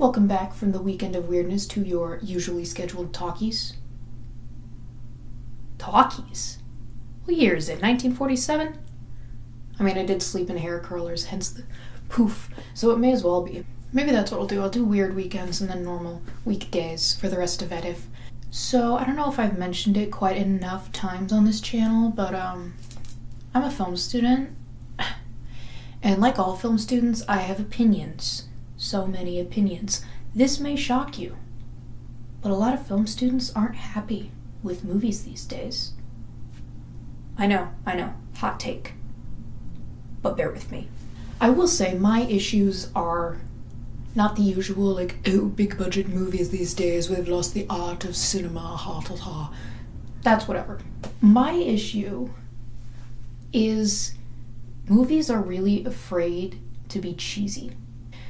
Welcome back from the weekend of weirdness to your usually scheduled talkies. Talkies? What year is it? 1947? I mean, I did sleep in hair curlers, hence the poof, so it may as well be. Maybe that's what I'll do. I'll do weird weekends and then normal weekdays for the rest of VEDIF. So, I don't know if I've mentioned it quite enough times on this channel, but I'm a film student. And like all film students, I have opinions. So many opinions. This may shock you, but a lot of film students aren't happy with movies these days. I know, hot take. But bear with me. I will say my issues are not the usual, big budget movies these days, we've lost the art of cinema, ha. That's whatever. My issue is movies are really afraid to be cheesy.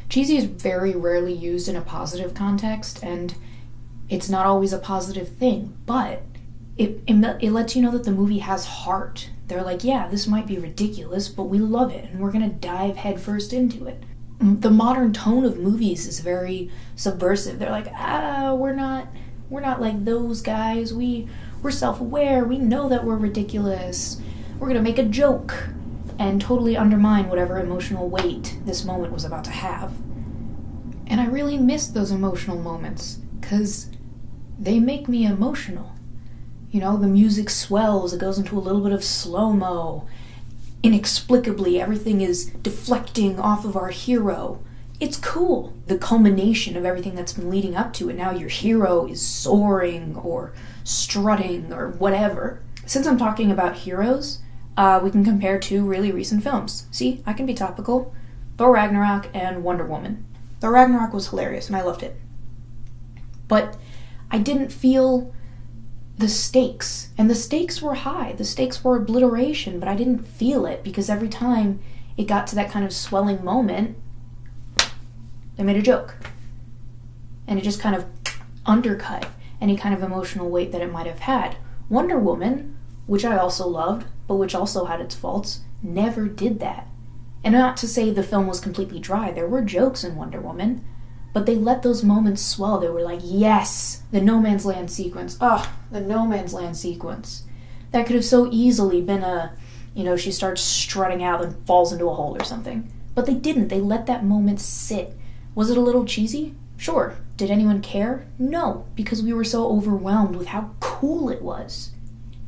Cheesy is very rarely used in a positive context, and it's not always a positive thing, but it lets you know that the movie has heart. They're like, yeah, this might be ridiculous, but we love it, and we're gonna dive headfirst into it. The modern tone of movies is very subversive. They're like, we're not like those guys. We're self-aware. We know that we're ridiculous. We're gonna make a joke and totally undermine whatever emotional weight this moment was about to have. And I really miss those emotional moments, because they make me emotional. You know, the music swells, it goes into a little bit of slow-mo. Inexplicably, everything is deflecting off of our hero. It's cool. The culmination of everything that's been leading up to it. Now your hero is soaring or strutting or whatever. Since I'm talking about heroes, we can compare two really recent films. See, I can be topical. Thor Ragnarok and Wonder Woman. Thor Ragnarok was hilarious and I loved it. But I didn't feel the stakes. And the stakes were high. The stakes were obliteration, but I didn't feel it because every time it got to that kind of swelling moment, they made a joke. And it just kind of undercut any kind of emotional weight that it might have had. Wonder Woman, which I also loved, but which also had its faults, never did that. And not to say the film was completely dry, there were jokes in Wonder Woman, but they let those moments swell. They were like, yes, the No Man's Land sequence. The No Man's Land sequence. That could have so easily been she starts strutting out and falls into a hole or something. But they didn't. They let that moment sit. Was it a little cheesy? Sure. Did anyone care? No, because we were so overwhelmed with how cool it was.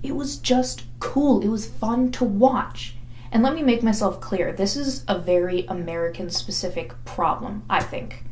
It was just cool. It was fun to watch. And let me make myself clear, this is a very American-specific problem, I think.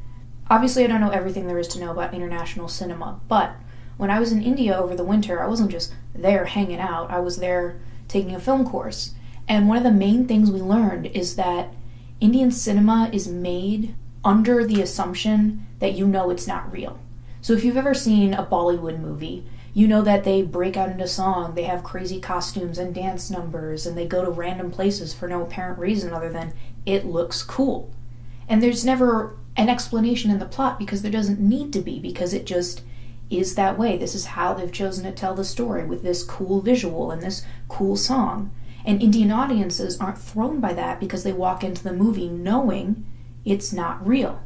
Obviously, I don't know everything there is to know about international cinema, but when I was in India over the winter, I wasn't just there hanging out. I was there taking a film course. And one of the main things we learned is that Indian cinema is made under the assumption that you know it's not real. So if you've ever seen a Bollywood movie, you know that they break out into song, they have crazy costumes and dance numbers, and they go to random places for no apparent reason other than it looks cool. And there's never an explanation in the plot because there doesn't need to be, because it just is that way. This is how they've chosen to tell the story, with this cool visual and this cool song. And Indian audiences aren't thrown by that because they walk into the movie knowing it's not real.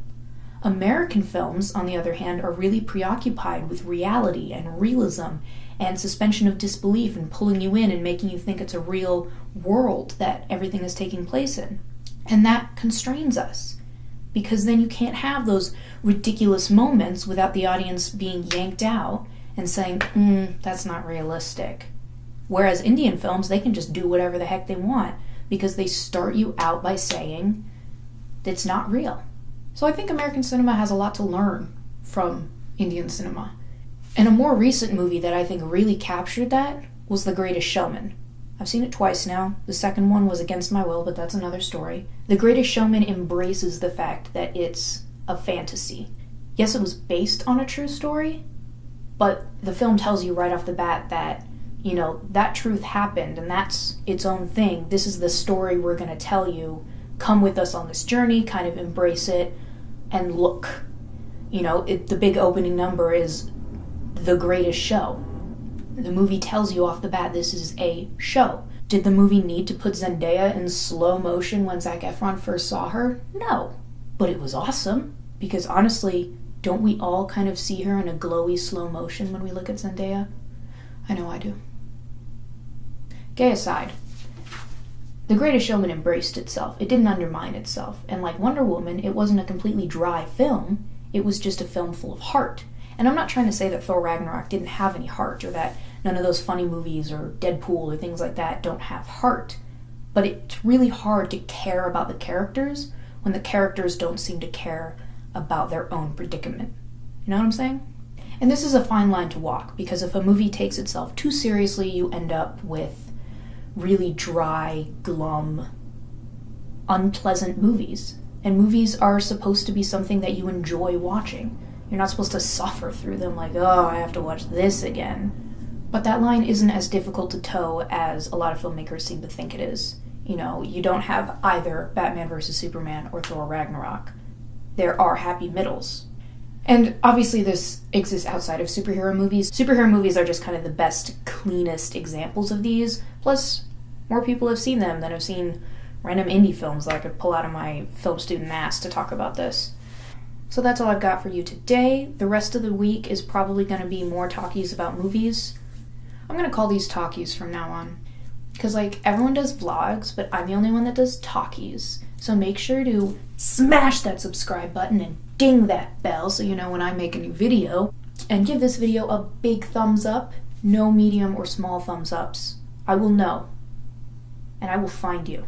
American films, on the other hand, are really preoccupied with reality and realism and suspension of disbelief and pulling you in and making you think it's a real world that everything is taking place in. And that constrains us, because then you can't have those ridiculous moments without the audience being yanked out and saying, that's not realistic. Whereas Indian films, they can just do whatever the heck they want because they start you out by saying it's not real. So I think American cinema has a lot to learn from Indian cinema. And a more recent movie that I think really captured that was The Greatest Showman. I've seen it twice now. The second one was against my will, but that's another story. The Greatest Showman embraces the fact that it's a fantasy. Yes, it was based on a true story, but the film tells you right off the bat that, that truth happened and that's its own thing. This is the story we're going to tell you. Come with us on this journey, kind of embrace it, and look. The big opening number is The Greatest Show. The movie tells you off the bat this is a show. Did the movie need to put Zendaya in slow motion when Zac Efron first saw her? No. But it was awesome. Because honestly, don't we all kind of see her in a glowy slow motion when we look at Zendaya? I know I do. Gay aside, The Greatest Showman embraced itself. It didn't undermine itself. And like Wonder Woman, it wasn't a completely dry film. It was just a film full of heart. And I'm not trying to say that Thor Ragnarok didn't have any heart, or that none of those funny movies or Deadpool or things like that don't have heart. But it's really hard to care about the characters when the characters don't seem to care about their own predicament. You know what I'm saying? And this is a fine line to walk, because if a movie takes itself too seriously, you end up with really dry, glum, unpleasant movies. And movies are supposed to be something that you enjoy watching. You're not supposed to suffer through them like, oh, I have to watch this again. But that line isn't as difficult to toe as a lot of filmmakers seem to think it is. You know, you don't have either Batman vs. Superman or Thor Ragnarok. There are happy middles. And obviously this exists outside of superhero movies. Superhero movies are just kind of the best, cleanest examples of these. Plus, more people have seen them than have seen random indie films that I could pull out of my film student ass to talk about this. So that's all I've got for you today. The rest of the week is probably going to be more talkies about movies. I'm going to call these talkies from now on. Because, like, everyone does vlogs, but I'm the only one that does talkies. So make sure to smash that subscribe button and ding that bell so you know when I make a new video. And give this video a big thumbs up. No medium or small thumbs ups. I will know. And I will find you.